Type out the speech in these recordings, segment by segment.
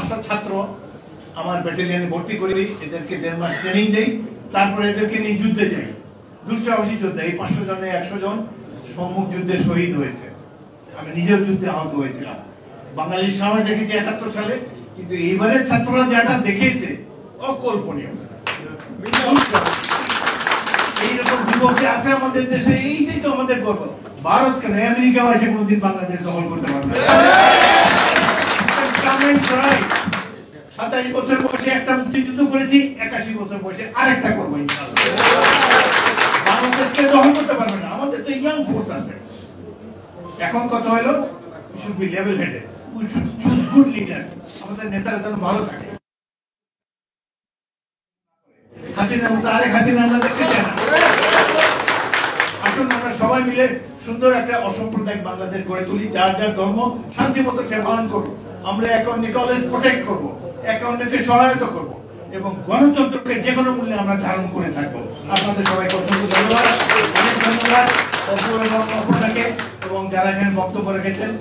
500 ছাত্র আমার ব্যাটালিয়নে ভর্তি করি, এদেরকে 1.5 মাস ট্রেনিং দেই, তারপরে এদেরকে নিয়ে যুদ্ধে যাই। দুঃসাহসী যুদ্ধে এই 500 জনে 100 জন সম্মুখ যুদ্ধে শহীদ হয়েছে। আমি নিজের যুদ্ধে আহত হয়েছিলাম। বাঙালি সমাজ দেখেছি 71 সালে, কিন্তু এইবারের ছাত্ররা যেটা দেখিয়েছে অকল্পনীয়। এইরকম যুবক যে আছে আমাদের দেশে, এইটাই তো আমাদের গর্ব। ভারত কেন, আমেরিকা এসে কোনদিন বাংলাদেশ দখল করতে পারবে না। 27 বছর বয়সে একটা মুক্তিযুদ্ধ করেছি, 81 বছর বয়সে আরেকটা করবো ইনশাআল্লাহ। বাংলাদেশকে দখল করতে পারবে না, আমাদের তো ইয়াং ফোর্স আছে। এখন কথা হলো we should be level headed, we should choose good leaders, আমাদের নেতারা যেন ভালো থাকে। হাসিনা মতো আরেক হাসিনা আমরা দেখতে চাই না। আসুন আমরা সবাই মিলে সুন্দর একটা অসাম্প্রদায়িক বাংলাদেশ গড়ে তুলি, যার যার ধর্ম শান্তিমতো সে পালন করবো। আমরা একে অন্যকে অলওয়েজ প্রোটেক্ট করবো, একে অন্যকে সহায়তা করবো এবং গণতন্ত্রকে যে কোনো মূল্যে আমরা ধারণ করে থাকবো। আপনাদের সবাইকে অসংখ্য ধন্যবাদ, অনেক ধন্যবাদ আপনাকে এবং যারা এখানে বক্তব্য রেখেছেন।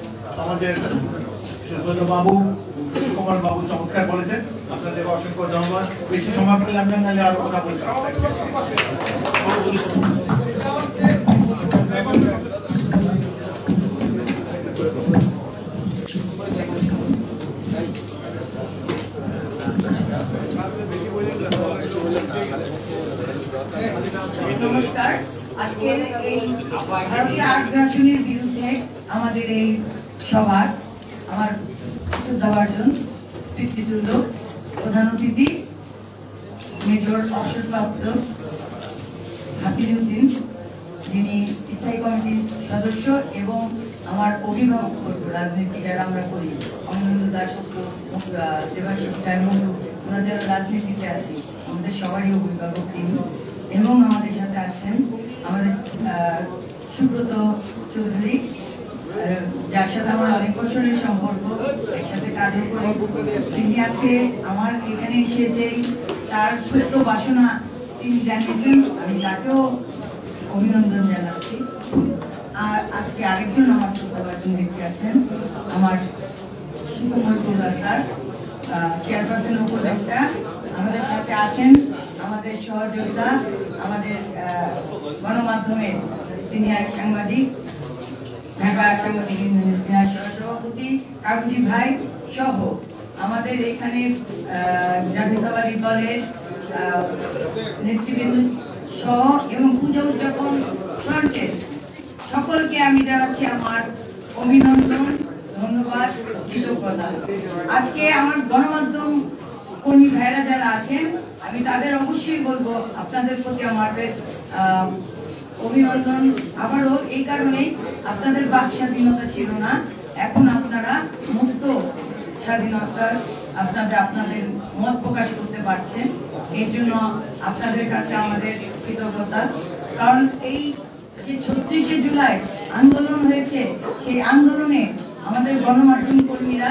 আমাদের সুব্রত বাবু, কুমার বাবু চমৎকার বলেছেন, আপনাদের অসংখ্য ধন্যবাদ। বেশি সময় পেলে আমরা নাহলে আরো কথা বলতে নমস্কার। আজকের এই ভারতীয় আগ্রাসনের বিরুদ্ধে আমাদের এই সভা, আমার শ্রদ্ধাভাজন পিতৃতুল্য প্রধান অতিথি মেজর অবসরপ্রাপ্ত হাফিজউদ্দিন, যিনি স্থায়ী কমিটির সদস্য এবং আমার অভিভাবক রাজনীতি যারা আমরা করি, অমরেন্দ্র দাসগুপ্ত, দেবাশিস রায়মন্ডু, ওরা যারা রাজনীতিতে আছি, আমাদের সবারই অভিভাবক তিনি। এবং আমাদের সাথে আছেন আমাদের সুব্রত চৌধুরী, যার সাথে আমার অনেক বছরের সম্পর্ক, একসাথে কাজও করি। তিনি আজকে আমার এখানে এসে যেই তার সত্য বাসনা তিনি জানিয়েছেন, আমি তাকেও অভিনন্দন জানাচ্ছি। আর আজকে আরেকজন আমার শ্রদ্ধাভাজন ব্যক্তি আছেন, আমার সুকুমার প্রধান স্যার, চেয়ারপারসন উপদেষ্টা। আমাদের সাথে আছেন আমাদের সহযোগিতা, আমাদের গণমাধ্যমের সিনিয়র সাংবাদিক, ঢাকা সাংবাদিক ইউনিয়নের সভাপতি কাকুজি ভাই সহ আমাদের এখানে জাতীয়তাবাদী দলের নেতৃবৃন্দ সহ এবং পূজা উদযাপন ফ্রন্টের সকলকে আমি জানাচ্ছি আমার অভিনন্দন, ধন্যবাদ, কৃতজ্ঞতা। আজকে আমার গণমাধ্যম কর্মী ভাইরা যারা আছেন, আমি তাদের অবশ্যই বলবো আপনাদের প্রতি আমাদের অভিনন্দন। আবারও এই কারণে আপনাদের বাক স্বাধীনতা ছিল না, এখন আপনারা মুক্ত স্বাধীনতার আপনাদের মত প্রকাশ করতে পারছেন। এই জন্য আপনাদের কাছে আমাদের কৃতজ্ঞতা। কারণ এই যে 36শে জুলাই আন্দোলন হয়েছে, সেই আন্দোলনে আমাদের গণমাধ্যম কর্মীরা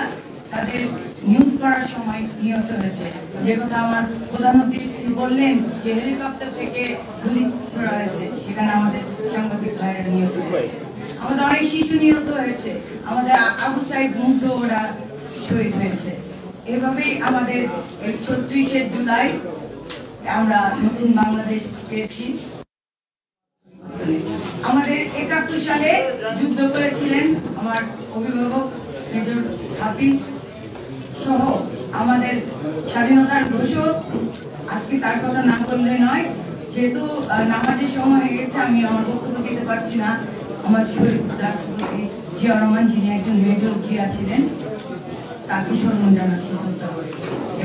তাদের নিউজ করার সময় নিহত হয়েছে। যে কথা আমার প্রধান অতিথি বললেন যে হেলিকপ্টার থেকে গুলি ছোড়া হয়েছে, সেখানে আমাদের সাংবাদিক ভাইরা নিহত হয়েছে, আমাদের অনেক শিশু নিহত হয়েছে, আমাদের আবু সাইদ মুগ্ধ ওরা শহীদ হয়েছে। এভাবেই আমাদের 36শে জুলাই আমরা নতুন বাংলাদেশ পেয়েছি। আমাদের 71 সালে যুদ্ধ করেছিলেন আমার অভিভাবক মেজর হাফিজ সহ আমাদের স্বাধীনতার ঘোষক। আজকে তার কথা না বললে নয়, যেহেতু নামাজের সময় হয়ে গেছে, আমি আমার বক্তব্য দিতে পারছি না। আমার শহীদ রাষ্ট্রপতি জিয়া রহমান, যিনি একজন মেজর জিয়া ছিলেন, তাকে সম্মান জানাচ্ছি শ্রদ্ধা করে,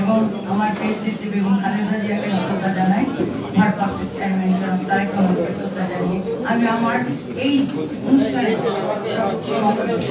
এবং আমার দেশ নেত্রী বেগম খালেদা জিয়াকে শ্রদ্ধা জানাই, ভারপ্রাপ্ত চেয়ারম্যান জনাব তারেক রহমানকে শ্রদ্ধা জানিয়ে আমি আমার এই অনুষ্ঠানে সমাপ্ত করছি।